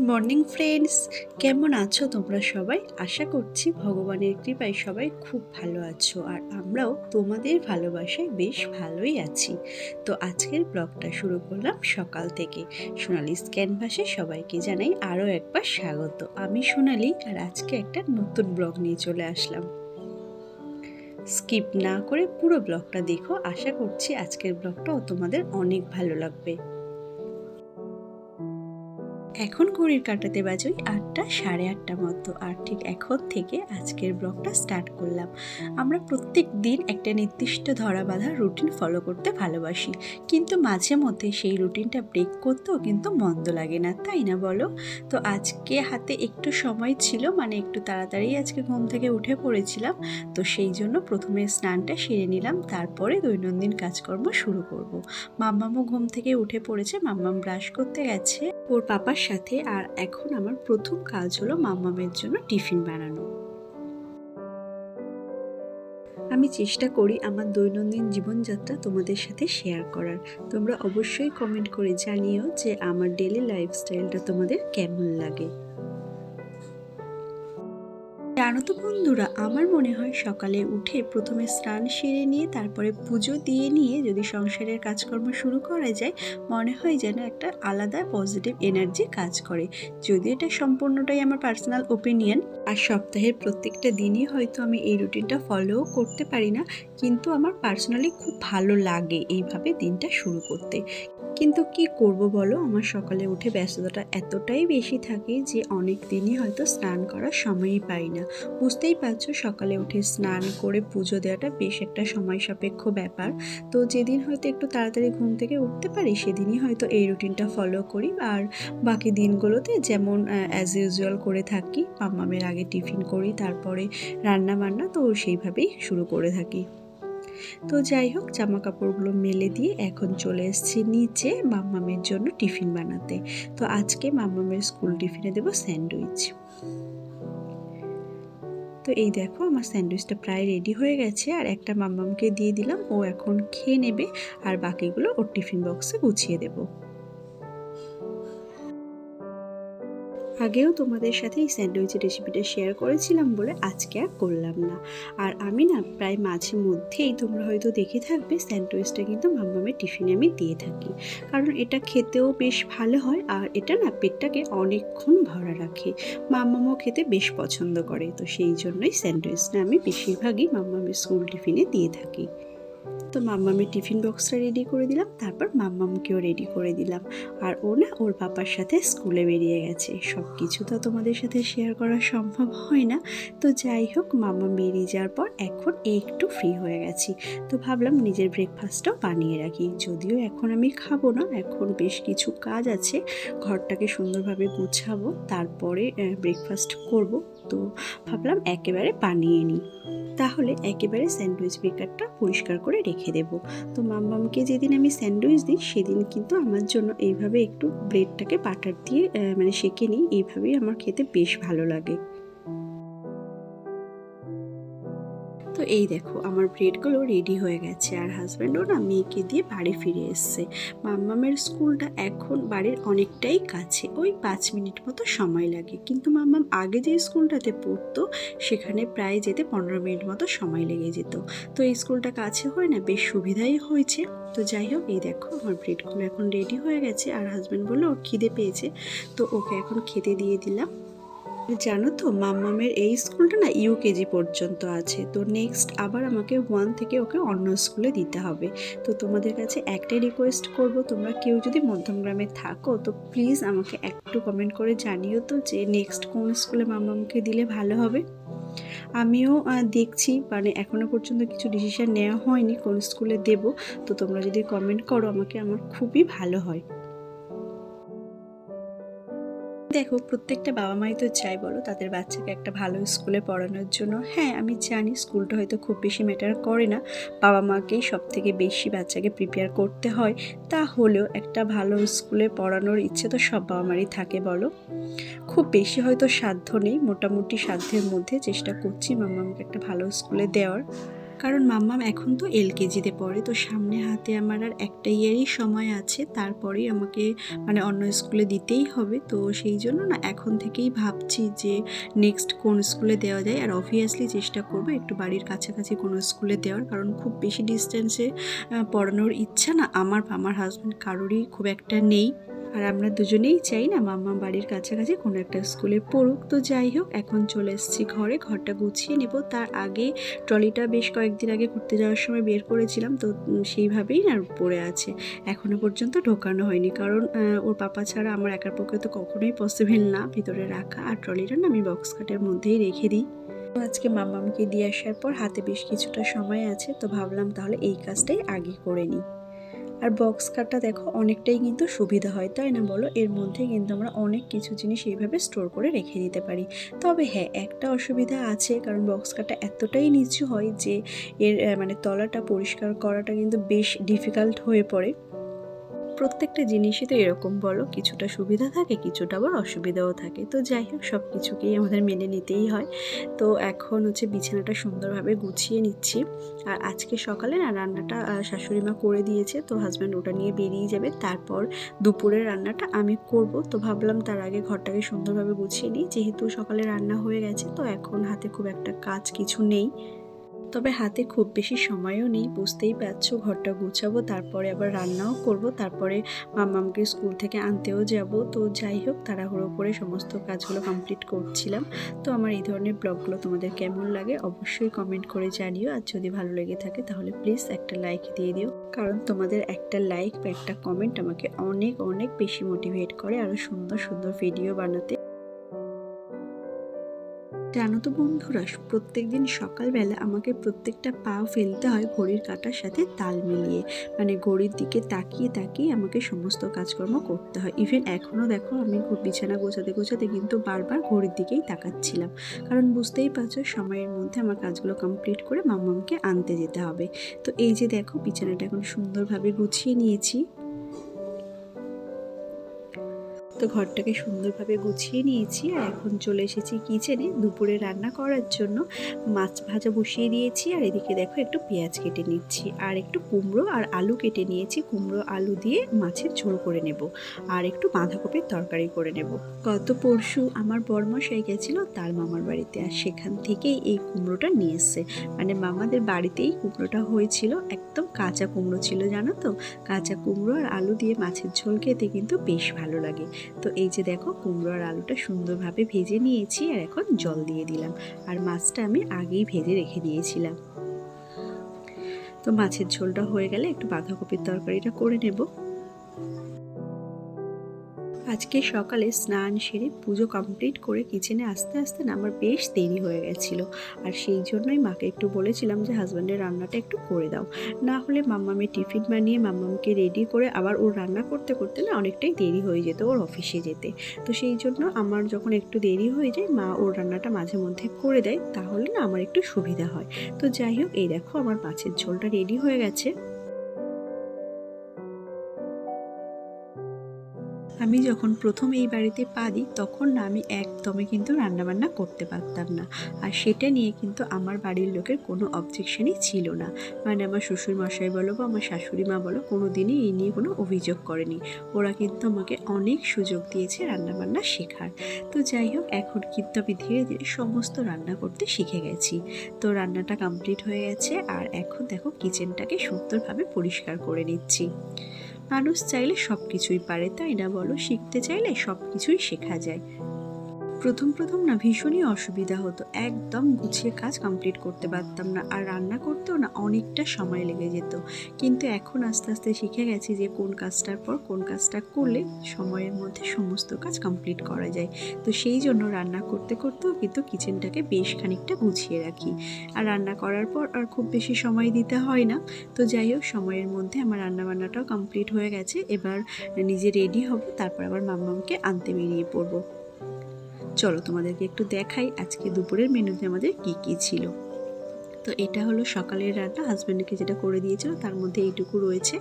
Morning friends, কেমন আছো তোমরা সবাই? আশা করছি ভগবানের কৃপায় সবাই খুব ভালো আছো, আর আমরাও তোমাদের ভালোবাসায় বেশ ভালোই আছি। তো আজকের ব্লগটা শুরু করলাম সকাল থেকে। সোনালিস ক্যানভাসে সবাইকে জানাই আরও একবার স্বাগত। আমি সোনালি, আর আজকে একটা নতুন ব্লগ নিয়ে চলে আসলাম। স্কিপ না করে পুরো ব্লগটা দেখো, আশা করছি আজকের ব্লগটাও তোমাদের অনেক ভালো লাগবে। এখন ঘড়ির কাঁটাতে বাজে 8টা, সাড়ে 8টা মতো। আর ঠিক এখন থেকে আজকের ব্লগটা স্টার্ট করলাম। আমরা প্রত্যেক দিন একটা নির্দিষ্ট ধরা বাঁধা রুটিন ফলো করতে ভালোবাসি, কিন্তু মাঝে মধ্যে সেই রুটিনটা ব্রেক করতেও কিন্তু মন্দ লাগে না, তাই না বলো? তো আজকে হাতে একটু সময় ছিল, মানে একটু তাড়াতাড়ি আজকে ঘুম থেকে উঠে পড়েছিলাম। তো সেই জন্য প্রথমে স্নানটা সেরে নিলাম, তারপরে দৈনন্দিন কাজকর্ম শুরু করব। মাম্মামও ঘুম থেকে উঠে পড়েছে, মাম্মাম ব্রাশ করতে গেছে ওর পাপার সাথে। আর এখন আমার প্রথম কাজ হলো মাম্মামের জন্য টিফিন বানানো। আমি চেষ্টা করি আমার দৈনন্দিন জীবনযাত্রা তোমাদের সাথে শেয়ার করার। তোমরা অবশ্যই কমেন্ট করে জানিও যে আমার ডেলি লাইফস্টাইলটা তোমাদের কেমন লাগে। জানো তো বন্ধুরা, আমার মনে হয় সকালে উঠে প্রথমে স্নান সেরে নিয়ে তারপরে পুজো দিয়ে নিয়ে যদি সংসারের কাজকর্ম শুরু করা যায়, মনে হয় যেন একটা আলাদা পজিটিভ এনার্জি কাজ করে। যদিও এটা সম্পূর্ণটাই আমার পার্সোনাল ওপিনিয়ন, আর সপ্তাহের প্রত্যেকটা দিনই হয়তো আমি এই রুটিনটা ফলোও করতে পারি না, কিন্তু আমার পার্সোনালি খুব ভালো লাগে এইভাবে দিনটা শুরু করতে। কিন্তু কি করব বলো, আমার সকালে উঠে ব্যস্ততাটা এতটাই বেশি থাকে যে অনেক দিনই হয়তো স্নান করার সময়ই পাই না। বুঝতেই পারছো, সকালে উঠে স্নান করে পুজো দেওয়াটা বেশ একটা সময় সাপেক্ষ ব্যাপার। তো যেদিন হয়তো একটু তাড়াতাড়ি ঘুম থেকে উঠতে পারি সেদিনই হয়তো এই রুটিনটা ফলো করি। আর বাকি দিনগুলোতে যেমন অ্যাজ ইউজুয়াল করে থাকি, মাম্মামের আগে টিফিন করি, তারপরে রান্না বান্না তো সেইভাবেই শুরু করে থাকি। তো যাই হোক, জামা কাপড়গুলো মেলে দিয়ে এখন চলে এসেছি নিচে মাম্মামের জন্য টিফিন বানাতে। তো আজকে মাম্মামের স্কুল টিফিনে দেবো স্যান্ডউইচ। তো এই দেখো, আমার স্যান্ডউইচটা প্রায় রেডি হয়ে গেছে, আর একটা মাম্মামকে দিয়ে দিলাম, ও এখন খেয়ে নেবে, আর বাকিগুলো ওর টিফিন বক্সে গুছিয়ে দেবো। আগেও তোমাদের সাথে এই স্যান্ডউইচের রেসিপিটা শেয়ার করেছিলাম বলে আজকে আর করলাম না। আর আমি না প্রায় মাঝে মধ্যেই, তোমরা হয়তো দেখে থাকবে, স্যান্ডউইচটা কিন্তু মাম্মামের টিফিনে আমি দিয়ে থাকি, কারণ এটা খেতেও বেশ ভালো হয়, আর এটা না পেটটাকে অনেকক্ষণ ভরা রাখে। মাম্মামও খেতে বেশ পছন্দ করে, তো সেই জন্যই স্যান্ডউইচটা আমি বেশিরভাগই মাম্মামের স্কুল টিফিনে দিয়ে থাকি। তো মাম্মামের টিফিন বক্সটা রেডি করে দিলাম, তারপর মাম্মামকেও রেডি করে দিলাম। আর ও না ওর পাপার সাথে স্কুলে বেরিয়ে গেছে। সব কিছু তো তোমাদের সাথে শেয়ার করা সম্ভব হয় না। তো যাই হোক, মাম্মাম বেরিয়ে যাওয়ার পর এখন একটু ফ্রি হয়ে গেছি। তো ভাবলাম নিজের ব্রেকফাস্টটাও বানিয়ে রাখি, যদিও এখন আমি খাবো না, এখন বেশ কিছু কাজ আছে, ঘরটাকে সুন্দরভাবে গুছাবো, তারপরে ব্রেকফাস্ট করব। তো ভাবলাম একেবারে বানিয়ে নিই, তাহলে একেবারে স্যান্ডউইচ বেকারটা পরিষ্কার করে রেখে দেব। তো মাম্মামকে যেদিন আমি স্যান্ডউইচ দিই সেদিন কিন্তু আমার জন্য এইভাবে একটু ব্রেডটাকে বাটার দিয়ে মানে সেঁকে নিই, এইভাবেই আমার খেতে বেশ ভালো লাগে। তো এই দেখো, আমার ব্রেডগুলো রেডি হয়ে গেছে, আর হাজব্যান্ডও না মেয়েকে দিয়ে বাড়ি ফিরে এসছে। মাম্মামের স্কুলটা এখন বাড়ির অনেকটাই কাছে, ওই 5 মিনিট মতো সময় লাগে, কিন্তু মাম্মাম আগে যে স্কুলটাতে পড়তো সেখানে প্রায় যেতে 15 মিনিট মতো সময় লেগে যেত। তো এই স্কুলটা কাছে হয় না, বেশ সুবিধাই হয়েছে। তো যাই হোক, এই দেখো আমার ব্রেডগুলো এখন রেডি হয়ে গেছে, আর হাজব্যান্ড বললো ওর খিদে পেয়েছে, তো ওকে এখন খেতে দিয়ে দিলাম। জানো তো, মাম্মামের এই স্কুলটা না ইউকেজি পর্যন্ত আছে, তো নেক্সট আবার আমাকে 1 থেকে ওকে অন্য স্কুলে দিতে হবে। তো তোমাদের কাছে একটাই রিকোয়েস্ট করব, তোমরা কেউ যদি মধ্যমগ্রামে থাকো তো প্লিজ আমাকে একটু কমেন্ট করে জানিও তো যে নেক্সট কোন স্কুলে মাম্মামকে দিলে ভালো হবে। আমিও দেখছি, মানে এখনো পর্যন্ত কিছু ডিসিশন নেওয়া হয়নি কোন স্কুলে দেব। তো তোমরা যদি কমেন্ট করো আমাকে, আমার খুবই ভালো হয়। দেখো, প্রত্যেকটা বাবা মাই তো চাই বলো তাদের বাচ্চাকে একটা ভালো স্কুলে পড়ানোর জন্য। হ্যাঁ, আমি জানি স্কুলটা হয়তো খুব বেশি ম্যাটার করে না, বাবা মাকেই সব থেকে বেশি বাচ্চাকে প্রিপেয়ার করতে হয়। তাহলেও একটা ভালো স্কুলে পড়ানোর ইচ্ছে তো সব বাবা মারই থাকে বলো। খুব বেশি হয়তো সাধ্য নেই, মোটামুটি সাধ্যের মধ্যে চেষ্টা করছি মাম্মামকে একটা ভালো স্কুলে দেওয়ার। কারণ মাম্মাম এখন তো এলকেজিতে পড়ে, তো সামনে হাতে আমার আর একটা ইয়ারই সময় আছে, তারপরেই আমাকে মানে অন্য স্কুলে দিতেই হবে। তো সেই জন্য না এখন থেকেই ভাবছি যে নেক্সট কোন স্কুলে দেওয়া যায়। আর অবভিয়াসলি চেষ্টা করব একটু বাড়ির কাছাকাছি কোনো স্কুলে দেওয়ার, কারণ খুব বেশি ডিস্টেন্সে পড়ানোর ইচ্ছা না আমার হাজব্যান্ড কারোরই খুব একটা নেই। আর আমরা দুজনেই চাই না মাম্মা বাড়ির কাছাকাছি কোনো একটা স্কুলে পড়ুক। তো যাই হোক, এখন চলে এসেছি ঘরে, ঘরটা গুছিয়ে নেব। তার আগে ট্রলিটা বেশ কয়েকদিন আগে ঘুরতে যাওয়ার সময় বের করেছিলাম, তো সেইভাবেই না পড়ে আছে, এখনো পর্যন্ত ঢোকানো হয়নি। কারণ ওর পাপা ছাড়া আমার একার পক্ষে তো কখনোই পসিবল না ভিতরে রাখা। আর ট্রলিটা না আমি বক্স কাটের মধ্যেই রেখে দিই। তো আজকে মাম্মামকে দিয়ে আসার পর হাতে বেশ কিছুটা সময় আছে, তো ভাবলাম তাহলে এই কাজটাই আগে করে নিই। আর বক্স কাটটা দেখো অনেকটাই কিন্তু সুবিধা হয়, তাই না বলো? এর মধ্যে কিন্তু আমরা অনেক কিছু জিনিস এইভাবে স্টোর করে রেখে দিতে পারি। তবে হ্যাঁ, একটা অসুবিধা আছে, কারণ বক্স কাটটা এতটাই নিচু হয় যে এর মানে তলাটা পরিষ্কার করাটা কিন্তু বেশ ডিফিকাল্ট হয়ে পড়ে। প্রত্যেকটা জিনিসই তো এরকম বলো, কিছুটা সুবিধা থাকে, কিছুটা আবার অসুবিধাও থাকে। তো যাই হোক, সব কিছুকেই আমাদের মেনে নিতেই হয়। তো এখন হচ্ছে বিছানাটা সুন্দরভাবে গুছিয়ে নিচ্ছি। আর আজকে সকালে না রান্নাটা শাশুড়ি মা করে দিয়েছে, তো হাজব্যান্ড ওটা নিয়ে বেরিয়ে যাবে। তারপর দুপুরের রান্নাটা আমি করব। তো ভাবলাম তার আগে ঘরটাকে সুন্দরভাবে গুছিয়ে নিই, যেহেতু সকালে রান্না হয়ে গেছে, তো এখন হাতে খুব একটা কাজ কিছু নেই। তবে হাতে খুব বেশি সময়ও নেই, বুঝতেই পারছো। ঘরটা গুছাবো, তারপরে আবার রান্নাও করব, তারপরে মাম্মামকে স্কুল থেকে আনতেও যাব। তো যাই হোক, তাড়াহুড়ো করে সমস্ত কাজগুলো কমপ্লিট করছিলাম। তো আমার এই ধরনের ব্লগগুলো তোমাদের কেমন লাগে অবশ্যই কমেন্ট করে জানিও। আর যদি ভালো লেগে থাকে তাহলে প্লিজ একটা লাইক দিয়ে দিও, কারণ তোমাদের একটা লাইক বা একটা কমেন্ট আমাকে অনেক অনেক বেশি মোটিভেট করে আরও সুন্দর সুন্দর ভিডিও বানাতে। জানো তো বন্ধুরা, প্রত্যেকদিন সকালবেলা আমাকে প্রত্যেকটা পা ফেলতে হয় ঘড়ির কাঁটার সাথে তাল মিলিয়ে, মানে ঘড়ির দিকে তাকিয়ে তাকিয়ে আমাকে সমস্ত কাজকর্ম করতে হয়। ইভেন এখনও দেখো আমি বিছানা গোছাতে গোছাতে কিন্তু বারবার ঘড়ির দিকেই তাকাচ্ছিলাম, কারণ বুঝতেই পারছো সময়ের মধ্যে আমার কাজগুলো কমপ্লিট করে মাম্মামকে আনতে যেতে হবে। তো এই যে দেখো, বিছানাটা এখন সুন্দরভাবে গুছিয়ে নিয়েছি। তো ঘরটাকে সুন্দরভাবে গুছিয়ে নিয়েছি, আর এখন চলে এসেছি কিচেনে দুপুরে রান্না করার জন্য। মাছ ভাজা বসিয়ে দিয়েছি, আর এদিকে দেখো একটু পেঁয়াজ কেটে নিচ্ছি, আর একটু কুমড়ো আর আলু কেটে নিয়েছি। কুমড়ো আলু দিয়ে মাছের ঝোল করে নেব, আর একটু বাঁধাকপির তরকারি করে নেব। গত পরশু আমার বড়মশাই গেছিল তার মামার বাড়িতে, আর সেখান থেকেই এই কুমড়োটা নিয়ে এসছে। মানে মামাদের বাড়িতেই কুমড়োটা হয়েছিল, একদম কাঁচা কুমড়ো ছিল, জানো তো। কাঁচা কুমড়ো আর আলু দিয়ে মাছের ঝোল খেতে কিন্তু বেশ ভালো লাগে। তো এই যে দেখো, কুমড়ো আর আলুটা সুন্দরভাবে ভেজে নিয়েছি, আর এখন জল দিয়ে দিলাম। আর মাছটা আমি আগেই ভেজে রেখে দিয়েছিলাম। তো মাছের ঝোলটা হয়ে গেলে একটু বাঁধাকপির তরকারিটা করে নেব। আজকে সকালে স্নান সেরে পুজো কমপ্লিট করে কিচেনে আস্তে আস্তে না আমার বেশ দেরি হয়ে গেছিলো। আর সেই জন্যই মাকে একটু বলেছিলাম যে হাজব্যান্ডের রান্নাটা একটু করে দাও, না হলে মাম্মামের টিফিন বানিয়ে মাম্মামকে রেডি করে আবার ওর রান্না করতে করতে না অনেকটাই দেরি হয়ে যেত ওর অফিসে যেতে। তো সেই জন্য আমার যখন একটু দেরি হয়ে যায়, মা ওর রান্নাটা মাঝে মধ্যে করে দেয়, তাহলে না আমার একটু সুবিধা হয়। তো যাই হোক, এই দেখো আমার মাছের ঝোলটা রেডি হয়ে গেছে। আমি যখন প্রথম এই বাড়িতে পা দিই, তখন না আমি একদমই কিন্তু রান্নাবান্না করতে পারতাম না। আর সেটা নিয়ে কিন্তু আমার বাড়ির লোকের কোনো অবজেকশনই ছিল না। মানে আমার শ্বশুর মশাই বলো বা আমার শাশুড়ি মা বলো, কোনো দিনই এই নিয়ে কোনো অভিযোগ করেনি। ওরা কিন্তু আমাকে অনেক সুযোগ দিয়েছে রান্নাবান্না শেখার। তো যাই হোক, এখন কিন্তু আমি ধীরে ধীরে সমস্ত রান্না করতে শিখে গেছি। তো রান্নাটা কমপ্লিট হয়ে গেছে, আর এখন দেখো কিচেনটাকে সুন্দরভাবে পরিষ্কার করে নিচ্ছি। মানুষ চাইলে সব কিছুই পারে, তাই না বলো? শিখতে চাইলে সব কিছুই শেখা যায়। প্রথম প্রথম না ভীষণই অসুবিধা হতো, একদম গুছিয়ে কাজ কমপ্লিট করতে পারতাম না, আর রান্না করতেও না অনেকটা সময় লেগে যেত। কিন্তু এখন আস্তে আস্তে শিখে গেছি যে কোন কাজটার পর কোন কাজটা করলে সময়ের মধ্যে সমস্ত কাজ কমপ্লিট করা যায়। তো সেই জন্য রান্না করতে করতেও কিন্তু কিচেনটাকে বেশ খানিকটা গুছিয়ে রাখি। আর রান্না করার পর আর খুব বেশি সময় দিতে হয় না। তো যাই হোক, সময়ের মধ্যে আমার রান্নাবান্নাটাও কমপ্লিট হয়ে গেছে। এবার নিজে রেডি হব, তারপর আবার মাম্মামকে আনতে বেরিয়ে পড়বো। চলো তোমাদেরকে একটু দেখাই আজকে দুপুরের মেনুতে আমাদের কি কি ছিল। তো এটা হলো সকালের রান্না, হাজব্যান্ডকে যেটা করে দিয়েছিল তার মধ্যে এইটুকু রয়েছে।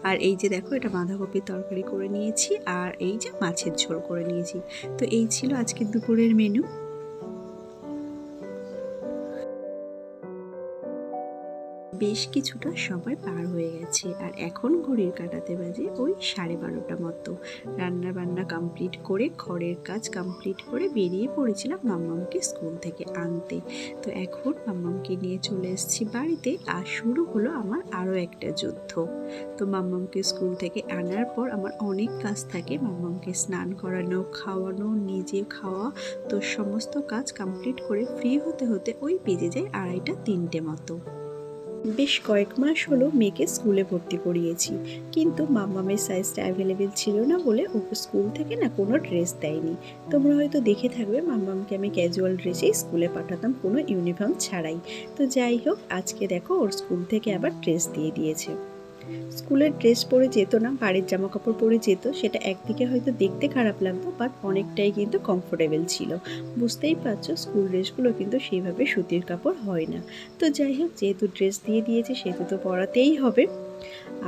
আর এই যে দেখো, এটা বাঁধাকপির তরকারি করে নিয়েছি, আর এই যে মাছের ঝোল করে নিয়েছি। তো এই ছিল আজকে দুপুরের মেনু। বেশ কিছুটা সময় পার হয়ে গেছে আর এখন ঘড়ির কাঁটাতে বাজে ওই 12:30 মতো। রান্না বান্না কমপ্লিট করে ঘরের কাজ কমপ্লিট করে বেরিয়ে পড়েছিলাম মাম্মামকে স্কুল থেকে আনতে। তো এখন মাম্মামকে নিয়ে চলে এসেছি বাড়িতে আর শুরু হলো আমার আরও একটা যুদ্ধ। তো মাম্মামকে স্কুল থেকে আনার পর আমার অনেক কাজ থাকে, মাম্মামকে স্নান করানো, খাওয়ানো, নিজে খাওয়া। তো সমস্ত কাজ কমপ্লিট করে ফ্রি হতে হতে ওই বেজে যায় 2:30-3টে মতো। বেশ কয়েক মাস হলো মেয়েকে স্কুলে ভর্তি করিয়েছি, কিন্তু মাম্মামের সাইজটা অ্যাভেলেবেল ছিল না বলে ওকে স্কুল থেকে না কোনো ড্রেস দেয়নি। তোমরা হয়তো দেখে থাকবে মাম্মামকে আমি ক্যাজুয়াল ড্রেসেই স্কুলে পাঠাতাম, কোনো ইউনিফর্ম ছাড়াই। তো যাই হোক, আজকে দেখো ওর স্কুল থেকে আবার ড্রেস দিয়ে দিয়েছে। স্কুলের ড্রেস পরে যেত না, বাড়ির জামা কাপড় পরে যেত। সেটা একদিকে হয়তো দেখতে খারাপ লাগতো, বাট অনেকটাই কিন্তু কমফোর্টেবল ছিল। বুঝতেই পারছো স্কুল ড্রেসগুলো কিন্তু সেইভাবে সুতির কাপড় হয় না। তো যাই হোক, যেহেতু ড্রেস দিয়ে দিয়েছে সেহেতু তো পরাতেই হবে।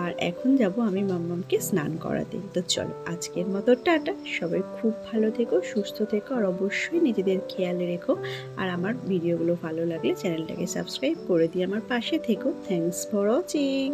আর এখন যাব আমি মাম্মামকে স্নান করাতে। তো চলো, আজকের মতো টাটা। সবাই খুব ভালো থেকো, সুস্থ থেকো, আর অবশ্যই নিজেদের খেয়াল রেখো। আর আমার ভিডিওগুলো ভালো লাগলে চ্যানেলটাকে সাবস্ক্রাইব করে দিয়ে আমার পাশে থেকো। Thanks for watching.